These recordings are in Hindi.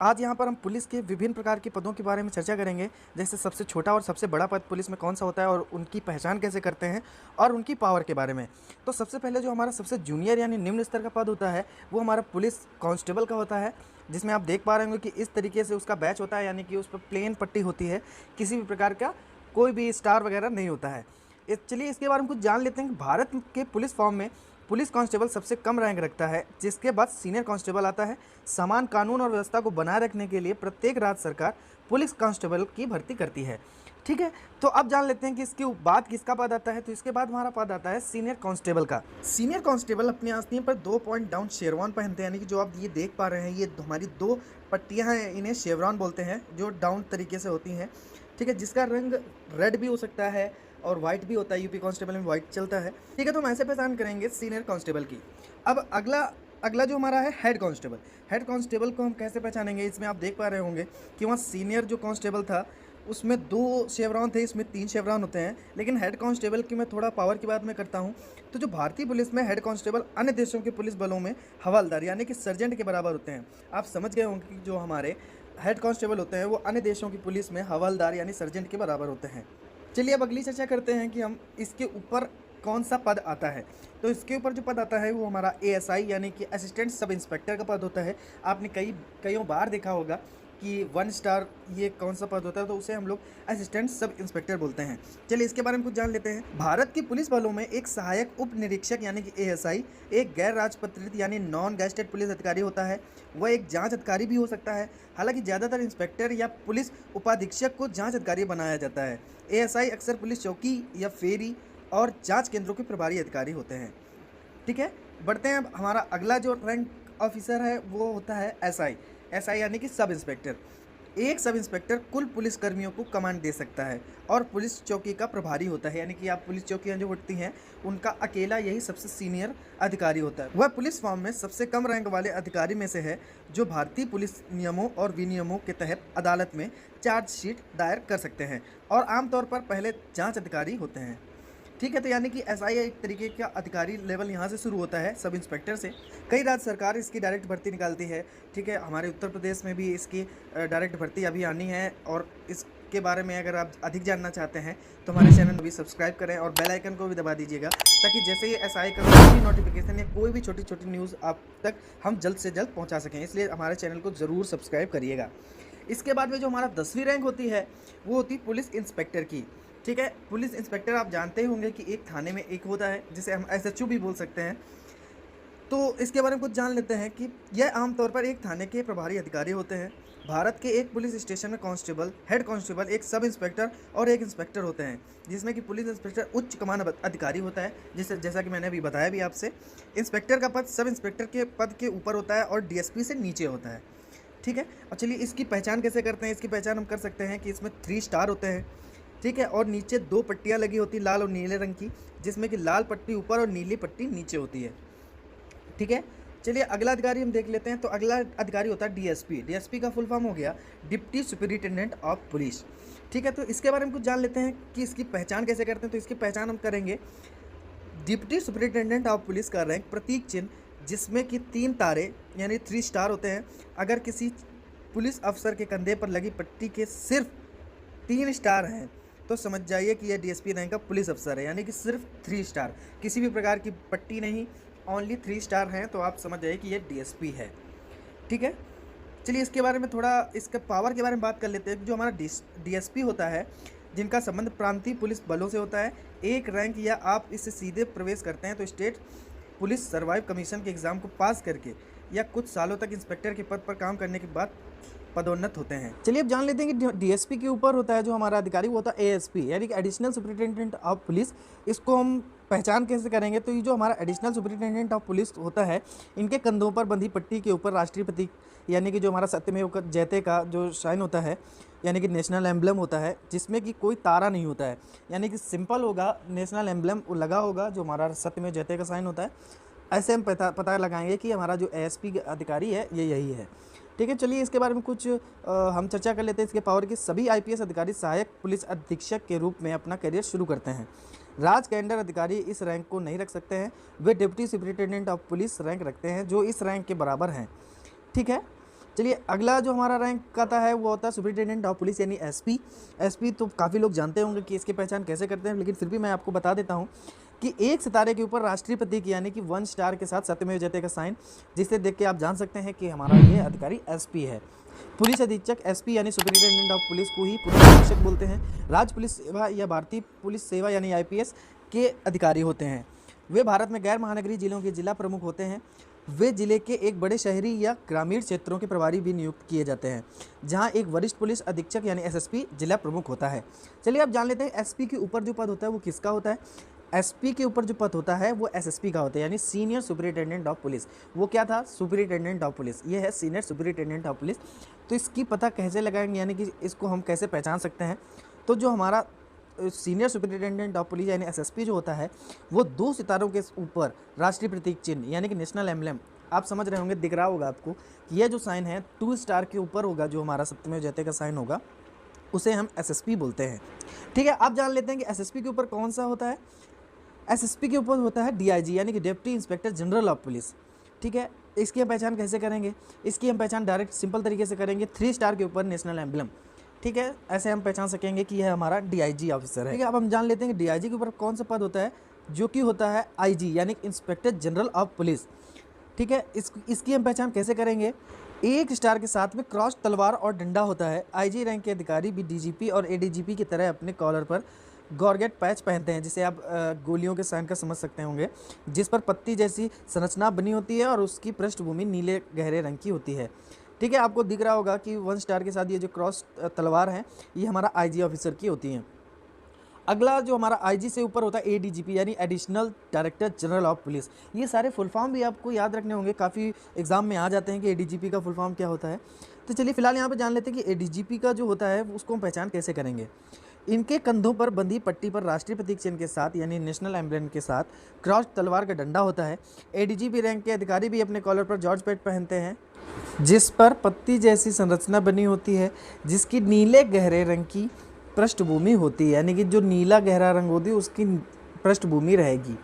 आज यहाँ पर हम पुलिस के विभिन्न प्रकार के पदों के बारे में चर्चा करेंगे, जैसे सबसे छोटा और सबसे बड़ा पद पुलिस में कौन सा होता है और उनकी पहचान कैसे करते हैं और उनकी पावर के बारे में। तो सबसे पहले जो हमारा सबसे जूनियर यानी निम्न स्तर का पद होता है वो हमारा पुलिस कांस्टेबल का होता है, जिसमें आप देख पा रहे होंगे कि इस तरीके से उसका बैच होता है, यानी कि उस पर प्लेन पट्टी होती है, किसी भी प्रकार का कोई भी स्टार वगैरह नहीं होता है। चलिए इसके बारे में कुछ जान लेते हैं कि भारत के पुलिस फॉर्म में पुलिस कांस्टेबल सबसे कम रैंक रखता है, जिसके बाद सीनियर कांस्टेबल आता है। समान कानून और व्यवस्था को बनाए रखने के लिए प्रत्येक राज्य सरकार पुलिस कांस्टेबल की भर्ती करती है। ठीक है, तो अब जान लेते हैं कि इसके बाद किसका पद आता है। तो इसके बाद हमारा पद आता है सीनियर कांस्टेबल का। सीनियर कांस्टेबल अपनी आस्तीन पर 2 पॉइंट डाउन शेरवान पहनते हैं, यानी कि जो आप ये देख पा रहे हैं ये हमारी 2 पट्टियां हैं, इन्हें शेरवान बोलते हैं, जो डाउन तरीके से होती हैं। ठीक है, जिसका रंग रेड भी हो सकता है और वाइट भी होता है, यूपी कांस्टेबल में वाइट चलता है। ठीक है, तो हम ऐसे पहचान करेंगे सीनियर कांस्टेबल की। अब अगला जो हमारा है हेड कांस्टेबल। हेड कांस्टेबल को हम कैसे पहचानेंगे, इसमें आप देख पा रहे होंगे कि वहाँ सीनियर जो कांस्टेबल था उसमें 2 शेवरॉन थे, इसमें 3 शेवरॉन होते हैं। लेकिन हेड कांस्टेबल की मैं थोड़ा पावर की बात मैं करता हूँ, तो जो भारतीय पुलिस में हेड कांस्टेबल अन्य देशों के पुलिस बलों में हवलदार यानी कि सर्जेंट के बराबर होते हैं। आप समझ गए होंगे कि जो हमारे हेड कांस्टेबल होते हैं वो अन्य देशों की पुलिस में हवलदार यानी सर्जेंट के बराबर होते हैं। चलिए अब अगली चर्चा करते हैं कि हम इसके ऊपर कौन सा पद आता है। तो इसके ऊपर जो पद आता है वो हमारा एएसआई यानी कि असिस्टेंट सब इंस्पेक्टर का पद होता है। आपने कईयों बार देखा होगा कि 1 स्टार ये कौन सा पद होता है, तो उसे हम लोग असिस्टेंट सब इंस्पेक्टर बोलते हैं। चलिए इसके बारे में कुछ जान लेते हैं। भारत की पुलिस बलों में एक सहायक उप निरीक्षक यानी कि एएसआई एक गैर राजपत्रित यानी नॉन गैजेटेड पुलिस अधिकारी होता है। वह एक जांच अधिकारी भी हो सकता है। हालांकि ज़्यादातर इंस्पेक्टर या पुलिस उपाधीक्षक को जांच अधिकारी बनाया जाता है। एएसआई अक्सर पुलिस चौकी या फेरी और जांच केंद्रों के प्रभारी अधिकारी होते हैं। ठीक है, बढ़ते हैं। अब हमारा अगला जो रैंक ऑफिसर है वो होता है एसआई। एसआई यानी कि सब इंस्पेक्टर। एक सब इंस्पेक्टर कुल पुलिस कर्मियों को कमांड दे सकता है और पुलिस चौकी का प्रभारी होता है, यानी कि आप पुलिस चौकियां जो होती हैं उनका अकेला यही सबसे सीनियर अधिकारी होता है। वह पुलिस फॉर्म में सबसे कम रैंक वाले अधिकारी में से है जो भारतीय पुलिस नियमों और विनियमों के तहत अदालत में चार्जशीट दायर कर सकते हैं और आमतौर पर पहले जाँच अधिकारी होते हैं। ठीक है, तो यानी कि एसआई एक तरीके का अधिकारी लेवल यहाँ से शुरू होता है सब इंस्पेक्टर से। कई राज्य सरकार इसकी डायरेक्ट भर्ती निकालती है। ठीक है, हमारे उत्तर प्रदेश में भी इसकी डायरेक्ट भर्ती अभी आनी है और इसके बारे में अगर आप अधिक जानना चाहते हैं तो हमारे चैनल को भी सब्सक्राइब करें और बेल आइकन को भी दबा दीजिएगा, ताकि जैसे ही एसआई का कोई भी नोटिफिकेशन या कोई भी छोटी छोटी न्यूज़ आप तक हम जल्द से जल्द पहुँचा सकें। इसलिए हमारे चैनल को ज़रूर सब्सक्राइब करिएगा। इसके बाद में जो हमारा 10वीं रैंक होती है वो होती है पुलिस इंस्पेक्टर की। ठीक है, पुलिस इंस्पेक्टर आप जानते ही होंगे कि एक थाने में एक होता है, जिसे हम एसएचओ भी बोल सकते हैं। तो इसके बारे में कुछ जान लेते हैं कि यह आमतौर पर एक थाने के प्रभारी अधिकारी होते हैं। भारत के एक पुलिस स्टेशन में कांस्टेबल, हेड कांस्टेबल, एक सब इंस्पेक्टर और एक इंस्पेक्टर होते हैं, जिसमें कि पुलिस इंस्पेक्टर उच्च कमान अधिकारी होता है, जैसा कि मैंने अभी बताया भी आपसे। इंस्पेक्टर का पद सब इंस्पेक्टर के पद के ऊपर होता है और डीएसपी से नीचे होता है। ठीक है, और चलिए इसकी पहचान कैसे करते हैं। इसकी पहचान हम कर सकते हैं कि इसमें 3 स्टार होते हैं। ठीक है, और नीचे 2 पट्टियाँ लगी होती हैं लाल और नीले रंग की, जिसमें कि लाल पट्टी ऊपर और नीली पट्टी नीचे होती है। ठीक है, चलिए अगला अधिकारी हम देख लेते हैं। तो अगला अधिकारी होता है डीएसपी। डीएसपी का फुल फॉर्म हो गया डिप्टी सुपरिटेंडेंट ऑफ पुलिस। ठीक है, तो इसके बारे में कुछ जान लेते हैं कि इसकी पहचान कैसे करते हैं। तो इसकी पहचान हम करेंगे, डिप्टी सुपरिटेंडेंट ऑफ पुलिस का रैंक प्रतीक चिन्ह जिसमें कि 3 तारे यानी 3 स्टार होते हैं। अगर किसी पुलिस अफसर के कंधे पर लगी पट्टी के सिर्फ 3 स्टार हैं तो समझ जाइए कि यह डीएसपी रैंक का पुलिस अफसर है, यानी कि सिर्फ 3 स्टार, किसी भी प्रकार की पट्टी नहीं, ओनली 3 स्टार हैं, तो आप समझ जाइए कि यह डीएसपी है। ठीक है, चलिए इसके बारे में थोड़ा इसके पावर के बारे में बात कर लेते हैं। जो हमारा डीएसपी होता है, जिनका संबंध प्रांतीय पुलिस बलों से होता है, एक रैंक या आप इससे सीधे प्रवेश करते हैं तो स्टेट पुलिस सर्वाइव कमीशन के एग्ज़ाम को पास करके या कुछ सालों तक इंस्पेक्टर के पद पर काम करने के बाद पदोन्नत होते हैं। चलिए अब जान लेते हैं कि डीएसपी के ऊपर होता है जो हमारा अधिकारी, वो होता है एएसपी यानी कि एडिशनल सुपरिटेंडेंट ऑफ पुलिस। इसको हम पहचान कैसे करेंगे। तो ये जो हमारा एडिशनल सुपरिटेंडेंट ऑफ पुलिस होता है, इनके कंधों पर बंधी पट्टी के ऊपर राष्ट्रीय प्रतीक यानी कि जो हमारा सत्यमेव जयते का जो साइन होता है, यानी कि नेशनल एम्बलम होता है, जिसमें कि कोई तारा नहीं होता है, यानी कि सिंपल होगा, नेशनल एम्बलम लगा होगा जो हमारा सत्यमेव जयते का साइन होता है। ऐसे हम पता लगाएंगे कि हमारा जो एएसपी अधिकारी है ये यही है। ठीक है, चलिए इसके बारे में कुछ हम चर्चा कर लेते हैं। इसके पावर की सभी आईपीएस अधिकारी सहायक पुलिस अधीक्षक के रूप में अपना करियर शुरू करते हैं। राज कैडर अधिकारी इस रैंक को नहीं रख सकते हैं, वे deputy superintendent of police rank रखते हैं जो इस रैंक के बराबर हैं। ठीक है, चलिए अगला जो हमारा रैंक आता है वो होता है सुपरिटेंडेंट ऑफ पुलिस यानी एसपी। एसपी तो काफ़ी लोग जानते होंगे कि इसकी पहचान कैसे करते हैं, लेकिन फिर भी मैं आपको बता देता हूँ कि एक सितारे के ऊपर राष्ट्रीय प्रतीक यानी कि 1 स्टार के साथ सत्यमेव जयते का साइन, जिसे देख के आप जान सकते हैं कि हमारा ये अधिकारी एसपी है। पुलिस अधीक्षक एसपी यानी सुपरिटेंडेंट ऑफ पुलिस को ही पुलिस अधीक्षक बोलते हैं। राज्य पुलिस सेवा या भारतीय पुलिस सेवा यानी आईपीएस के अधिकारी होते हैं। वे भारत में गैर महानगरीय जिलों के जिला प्रमुख होते हैं। वे जिले के एक बड़े शहरी या ग्रामीण क्षेत्रों के प्रभारी भी नियुक्त किए जाते हैं, जहां एक वरिष्ठ पुलिस अधीक्षक यानी एसएसपी जिला प्रमुख होता है। चलिए अब जान लेते हैं एसपी के ऊपर जो पद होता है वो किसका होता है। एसपी के ऊपर जो पद होता है वो एसएसपी का होता है, यानी सीनियर सुपरिटेंडेंट ऑफ पुलिस। वो क्या था, सुपरिटेंडेंट ऑफ पुलिस, ये है सीनियर सुपरिटेंडेंट ऑफ पुलिस। तो इसकी पता कैसे लगाएंगे, यानी कि इसको हम कैसे पहचान सकते हैं। तो जो हमारा सीनियर सुपरिटेंडेंट ऑफ पुलिस यानी एसएसपी जो होता है वो 2 सितारों के ऊपर राष्ट्रीय प्रतीक चिन्ह यानी कि नेशनल एम्बलम, आप समझ रहे होंगे, दिख रहा होगा आपको कि यह जो साइन है 2 स्टार के ऊपर होगा, जो हमारा सत्यमेव जयते का साइन होगा उसे हम एसएसपी बोलते हैं। ठीक है, आप जान लेते हैं कि एसएसपी के ऊपर कौन सा होता है। एसएसपी के ऊपर होता है डीआईजी यानी कि deputy inspector general of police. ठीक है, इसकी हम पहचान कैसे करेंगे, इसकी हम पहचान डायरेक्ट सिंपल तरीके से करेंगे, 3 स्टार के ऊपर नेशनल एम्बलम। ठीक है, ऐसे हम पहचान सकेंगे कि यह हमारा डीआईजी ऑफिसर है। ठीक है, अब हम जान लेते हैं कि डीआईजी के ऊपर कौन सा पद होता है, जो कि होता है आईजी यानी इंस्पेक्टर जनरल ऑफ पुलिस। ठीक है, इसकी हम पहचान कैसे करेंगे, 1 स्टार के साथ में क्रॉस तलवार और डंडा होता है। आईजी रैंक के अधिकारी भी डीजीपी और एडीजीपी की तरह अपने कॉलर पर गॉर्गेट पैच पहनते हैं, जिसे आप गोलियों के साइन का समझ सकते होंगे, जिस पर पत्ती जैसी संरचना बनी होती है और उसकी पृष्ठभूमि नीले गहरे रंग की होती है। ठीक है, आपको दिख रहा होगा कि 1 स्टार के साथ ये जो क्रॉस तलवार है ये हमारा आईजी ऑफिसर की होती हैं। अगला जो हमारा आईजी से ऊपर होता है एडीजीपी यानी additional director general of police. ये सारे फुल फॉर्म भी आपको याद रखने होंगे, काफ़ी एग्जाम में आ जाते हैं कि एडीजीपी का फुल फॉर्म क्या होता है। तो चलिए फिलहाल यहाँ पे जान लेते हैं कि एडीजीपी का जो होता है उसको हम पहचान कैसे करेंगे। इनके कंधों पर बंधी पट्टी पर राष्ट्रीय प्रतीक चिन्ह के साथ यानी नेशनल एम्बलम के साथ क्रॉस तलवार का डंडा होता है। एडीजीपी रैंक के अधिकारी भी अपने कॉलर पर जॉर्ज पैड पहनते हैं, जिस पर पत्ती जैसी संरचना बनी होती है, जिसकी नीले गहरे रंग की पृष्ठभूमि होती है, यानी कि जो नीला गहरा रंग होती है उसकी पृष्ठभूमि रहेगी।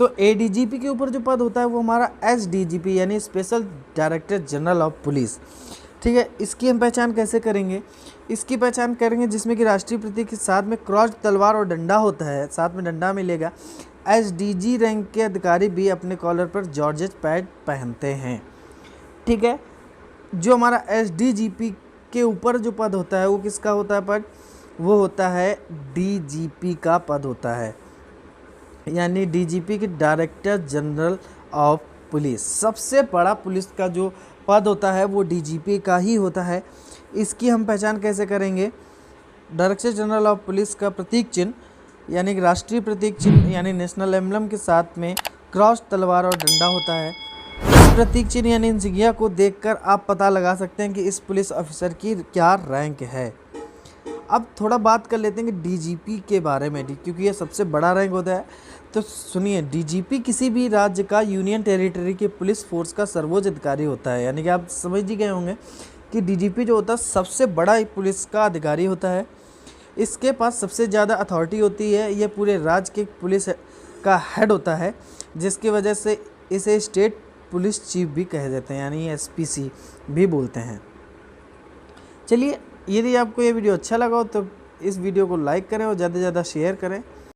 तो एडीजीपी के ऊपर जो पद होता है वो हमारा एसडीजीपी यानी special director general of police. ठीक है, इसकी हम पहचान कैसे करेंगे, इसकी पहचान करेंगे जिसमें कि राष्ट्रीय प्रतीक के साथ में क्रॉस तलवार और डंडा होता है, साथ में डंडा मिलेगा। एसडीजी रैंक के अधिकारी भी अपने कॉलर पर जॉर्जेट पैड पहनते हैं। ठीक है, जो हमारा एसडीजीपी के ऊपर जो पद होता है वो किसका होता है पद, वो होता है डीजीपी का पद होता है, यानी डीजीपी के डायरेक्टर जनरल ऑफ पुलिस। सबसे बड़ा पुलिस का जो पद होता है वो डीजीपी का ही होता है। इसकी हम पहचान कैसे करेंगे, डायरेक्टर जनरल ऑफ पुलिस का प्रतीक चिन्ह यानी कि राष्ट्रीय प्रतीक चिन्ह यानी नेशनल एम्बलम के साथ में क्रॉस तलवार और डंडा होता है। इस प्रतीक चिन्ह यानी इंसिग्निया को देखकर आप पता लगा सकते हैं कि इस पुलिस ऑफिसर की क्या रैंक है। अब थोड़ा बात कर लेते हैं कि डीजीपी के बारे में, क्योंकि ये सबसे बड़ा रैंक होता है। तो सुनिए, डीजीपी किसी भी राज्य का यूनियन टेरिटरी के पुलिस फोर्स का सर्वोच्च अधिकारी होता है, यानी कि आप समझ ही गए होंगे कि डीजीपी जो होता है सबसे बड़ा पुलिस का अधिकारी होता है। इसके पास सबसे ज़्यादा अथॉरिटी होती है, ये पूरे राज्य के पुलिस का हेड होता है, जिसकी वजह से इसे स्टेट पुलिस चीफ भी कह देते हैं, यानी एसपीसी भी बोलते हैं। चलिए, यदि आपको ये वीडियो अच्छा लगा हो तो इस वीडियो को लाइक करें और ज़्यादा से ज़्यादा शेयर करें।